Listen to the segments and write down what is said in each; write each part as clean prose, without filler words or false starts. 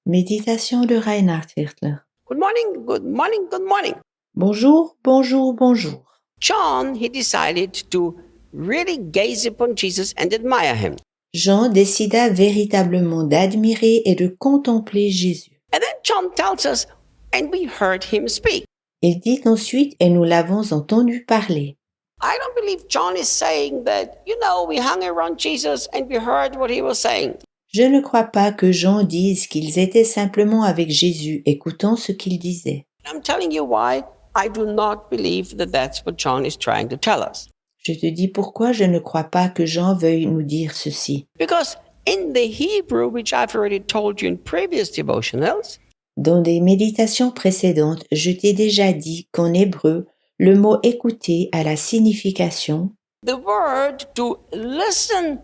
Méditation de Reinhard Hirtler. Good morning, good morning, good morning. Bonjour, bonjour, bonjour. John, he decided to really gaze upon Jesus and admire him. Jean décida véritablement d'admirer et de contempler Jésus. And then John tells us, and we heard him speak. Il dit ensuite, et nous l'avons entendu parler. I don't believe John is saying that, we hung around Jesus and we heard what he was saying. Je ne crois pas que Jean dise qu'ils étaient simplement avec Jésus, écoutant ce qu'il disait. I'm telling you why I do not believe that that's what John is trying to tell us. Je te dis pourquoi je ne crois pas que Jean veuille nous dire ceci. Because in the Hebrew, which I've already told you in previous devotionals, Dans des méditations précédentes, je t'ai déjà dit qu'en hébreu, le mot écouter a la signification the word to listen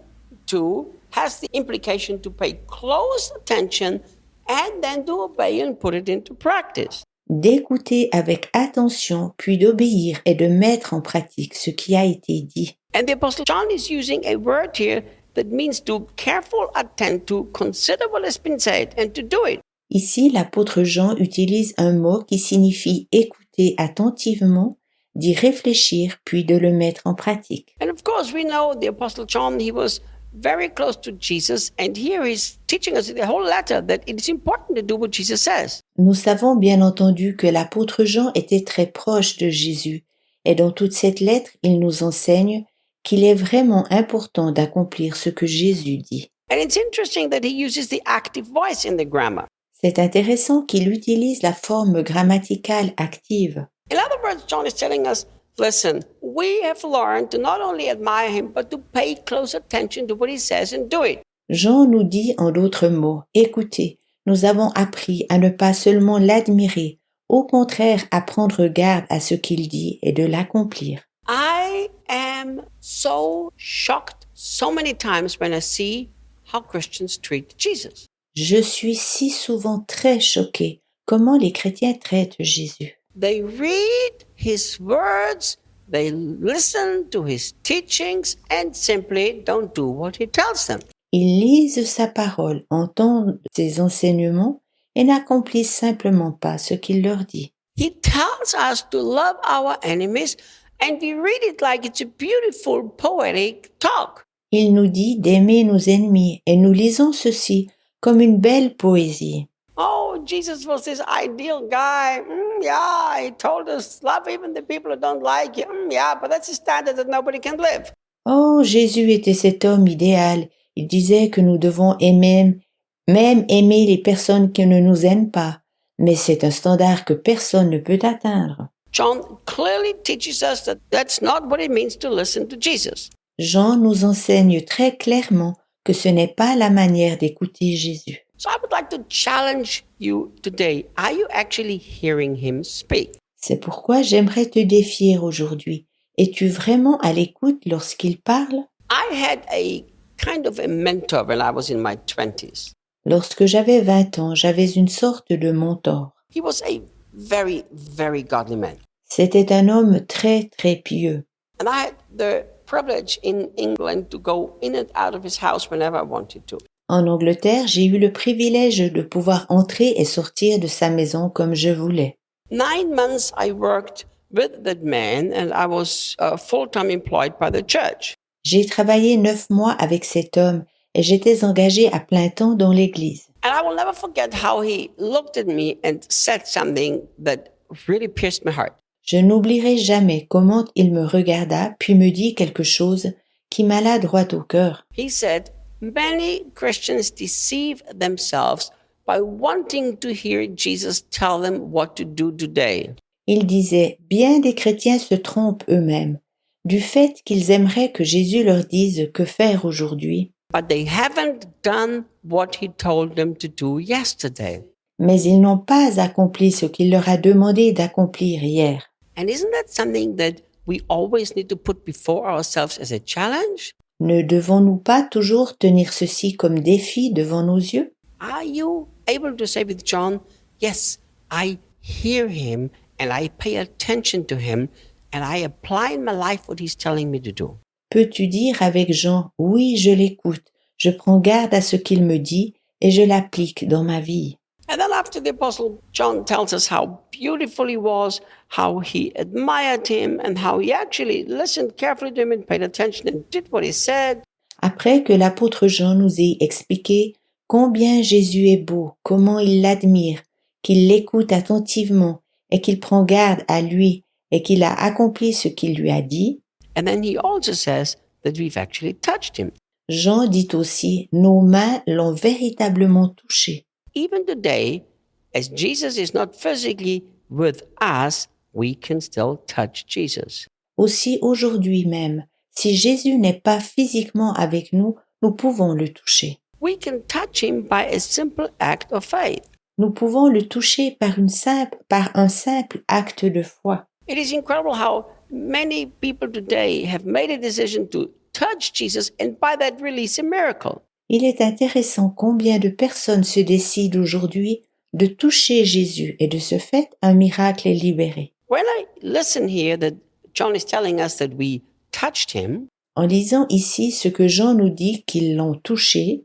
to has the implication to pay close attention and then to obey and put it into practice. d'écouter avec attention, puis d'obéir et de mettre en pratique ce qui a été dit. And the Apostle John is using a word here that means to careful attend to, consider what has been said, and to do it. Ici, l'apôtre Jean utilise un mot qui signifie écouter attentivement, d'y réfléchir, puis de le mettre en pratique. And of course, we know the Apostle John, he was very close to Jesus, and here he's teaching us in the whole letter that it is important to do what Jesus says. Nous savons bien entendu que l'apôtre Jean était très proche de Jésus, et dans toute cette lettre, il nous enseigne qu'il est vraiment important d'accomplir ce que Jésus dit. And it's interesting that he uses the active voice in the grammar. C'est intéressant qu'il utilise la forme grammaticale active. In other words, John is telling us, listen, we have learned to not only admire him, but to pay close attention to what he says and do it. Jean nous dit en d'autres mots, écoutez, nous avons appris à ne pas seulement l'admirer, au contraire à prendre garde à ce qu'il dit et de l'accomplir. I am so shocked so many times when I see how Christians treat Jesus. Je suis si souvent très choquée comment les chrétiens traitent Jésus. They read his words, they listen to his teachings, and simply don't do what he tells them. Ils lisent sa parole, entendent ses enseignements et n'accomplissent simplement pas ce qu'il leur dit. He tells us to love our enemies, and we read it like it's a beautiful poetic talk. Il nous dit d'aimer nos ennemis et nous lisons ceci comme une belle poésie. Oh, Jesus was this ideal guy. Yeah, he told us, love even the people who don't like you. Yeah, but that's a standard that nobody can live. Oh, Jésus était cet homme idéal. Il disait que nous devons aimer, même aimer les personnes qui ne nous aiment pas. Mais c'est un standard que personne ne peut atteindre. John clearly teaches us that that's not what it means to listen to Jesus. Jean nous enseigne très clairement que ce n'est pas la manière d'écouter Jésus. So I would like to challenge you today. Are you actually hearing him speak? C'est pourquoi j'aimerais te défier aujourd'hui. Es-tu vraiment à l'écoute lorsqu'il parle? I had a kind of a mentor when I was in my 20s. Lorsque j'avais 20 ans, j'avais une sorte de mentor. He was a very, very godly man. C'était un homme très, très pieux. And I had the privilege in England to go in and out of his house whenever I wanted to. En Angleterre, j'ai eu le privilège de pouvoir entrer et sortir de sa maison comme je voulais. 9 months I worked with that man and I was full-time employed by the church. J'ai travaillé 9 mois avec cet homme et j'étais engagée à plein temps dans l'église. And I will never forget how he looked at me and said something that really pierced my heart. Je n'oublierai jamais comment il me regarda puis me dit quelque chose qui m'alla droit au cœur. He said, many Christians deceive themselves by wanting to hear Jesus tell them what to do today. Il disait, bien des chrétiens se trompent eux-mêmes, du fait qu'ils aimeraient que Jésus leur dise que faire aujourd'hui, But they haven't done what he told them to do yesterday. mais ils n'ont pas accompli ce qu'il leur a demandé d'accomplir hier. And isn't that something that we always need to put before ourselves as a challenge? Ne devons-nous pas toujours tenir ceci comme défi devant nos yeux? Are you able to say with John, yes, I hear him and I pay attention to him and I apply in my life what he's telling me to do? Peux-tu dire avec Jean, oui, je l'écoute, je prends garde à ce qu'il me dit et je l'applique dans ma vie? And then after the Apostle John tells us how beautiful he was, how he admired him, and how he actually listened carefully to him and paid attention and did what he said. Après que l'apôtre Jean nous ait expliqué combien Jésus est beau, comment il l'admire, qu'il l'écoute attentivement et qu'il prend garde à lui et qu'il a accompli ce qu'il lui a dit, And then he also says that we've actually touched him. Jean dit aussi, nos mains l'ont véritablement touché. Even today, as Jesus is not physically with us, we can still touch Jesus. Aussi aujourd'hui même, si Jésus n'est pas physiquement avec nous, nous pouvons le toucher. We can touch him by a simple act of faith. Nous pouvons le toucher par un simple acte de foi. It is incredible how many people today have made a decision to touch Jesus and by that release a miracle. Il est intéressant combien de personnes se décident aujourd'hui de toucher Jésus et de ce fait, un miracle est libéré. When I listen here that John is telling us that we touched him, En lisant ici ce que Jean nous dit qu'ils l'ont touché,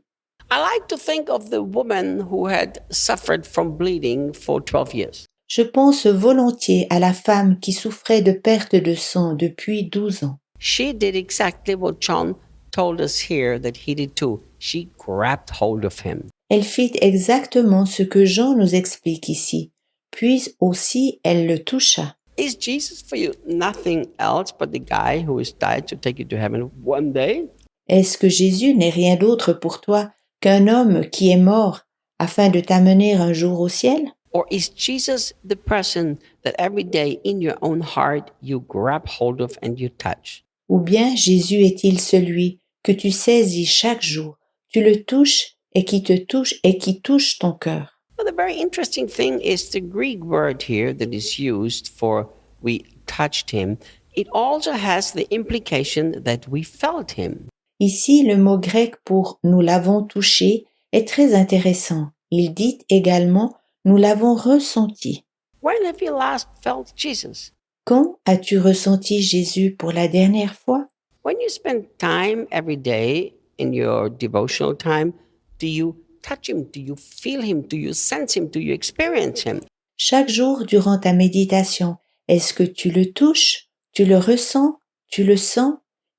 I like to think of the woman who had suffered from bleeding for 12 years. je pense volontiers à la femme qui souffrait de perte de sang depuis 12 ans. She did exactly what John told us here that he did too. She grabbed hold of him. Elle fit exactement ce que Jean nous explique ici, puis aussi elle le toucha. Is Jesus for you nothing else but the guy who is died to take you to heaven one day? Est-ce que Jésus n'est rien d'autre pour toi qu'un homme qui est mort afin de t'amener un jour au ciel? Or is Jesus the person that every day in your own heart you grab hold of and you touch? Ou bien Jésus est-il celui que tu saisis chaque jour, tu le touches et qui te touche et qui touche ton cœur? Well, the very interesting thing is the Greek word here that is used for we touched him. It also has the implication that we felt him. Ici, le mot grec pour nous l'avons touché est très intéressant. Il dit également nous l'avons ressenti. When have you last felt Jesus? Quand as-tu ressenti Jésus pour la dernière fois? When you spend time every day in your devotional time, do you touch him? Do you feel him? Do you sense him? Do you experience him? Chaque jour durant ta méditation, est-ce que tu le touches? Tu le ressens? Tu le sens?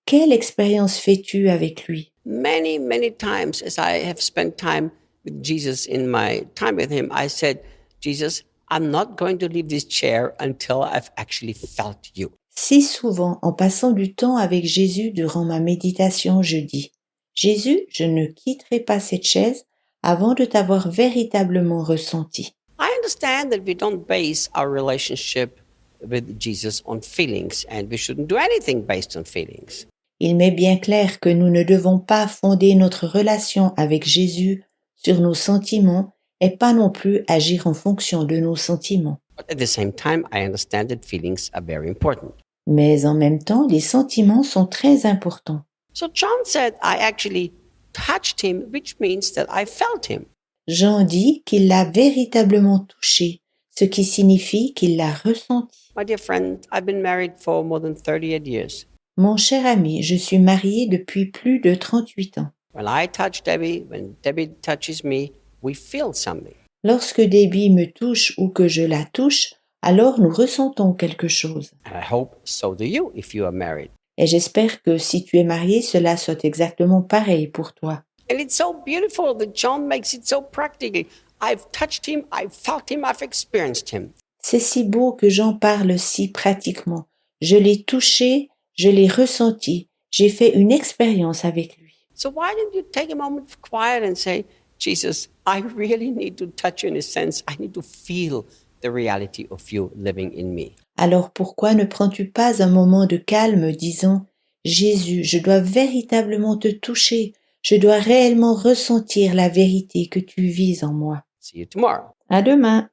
Quelle expérience fais-tu avec lui? Many, many times as I have spent time with Jesus in my time with him, I said, Jesus, I'm not going to leave this chair until I've actually felt you. Si souvent, en passant du temps avec Jésus durant ma méditation, je dis, Jésus, je ne quitterai pas cette chaise avant de t'avoir véritablement ressenti. I understand that we don't base our relationship with Jesus on feelings, and we shouldn't do anything based on feelings. Il m'est bien clair que nous ne devons pas fonder notre relation avec Jésus sur nos sentiments et pas non plus agir en fonction de nos sentiments. But at the same time, I understand that feelings are very important. Mais en même temps, les sentiments sont très importants. So John said, I actually touched him, which means that I felt him. Jean dit qu'il l'a véritablement touché, ce qui signifie qu'il l'a ressenti. My dear friend, I've been married for more than 38 years. Mon cher ami, je suis marié depuis plus de 38 ans. When I touch Debbie, when Debbie touches me, we feel something. Lorsque Debbie me touche ou que je la touche, alors nous ressentons quelque chose. And I hope so do you if you are married. Et j'espère que si tu es marié, cela soit exactement pareil pour toi. And it's so beautiful that John makes it so practical. I've touched him, I've felt him, I've experienced him. C'est si beau que j'en parle si pratiquement. Je l'ai touché, je l'ai ressenti, j'ai fait une expérience avec lui. So why don't you take a moment of quiet and say, Jesus, I really need to touch you in a sense. I need to feel the reality of you living in me. Alors pourquoi ne prends-tu pas un moment de calme disant « Jésus, je dois véritablement te toucher, je dois réellement ressentir la vérité que tu vis en moi. » See you tomorrow. À demain.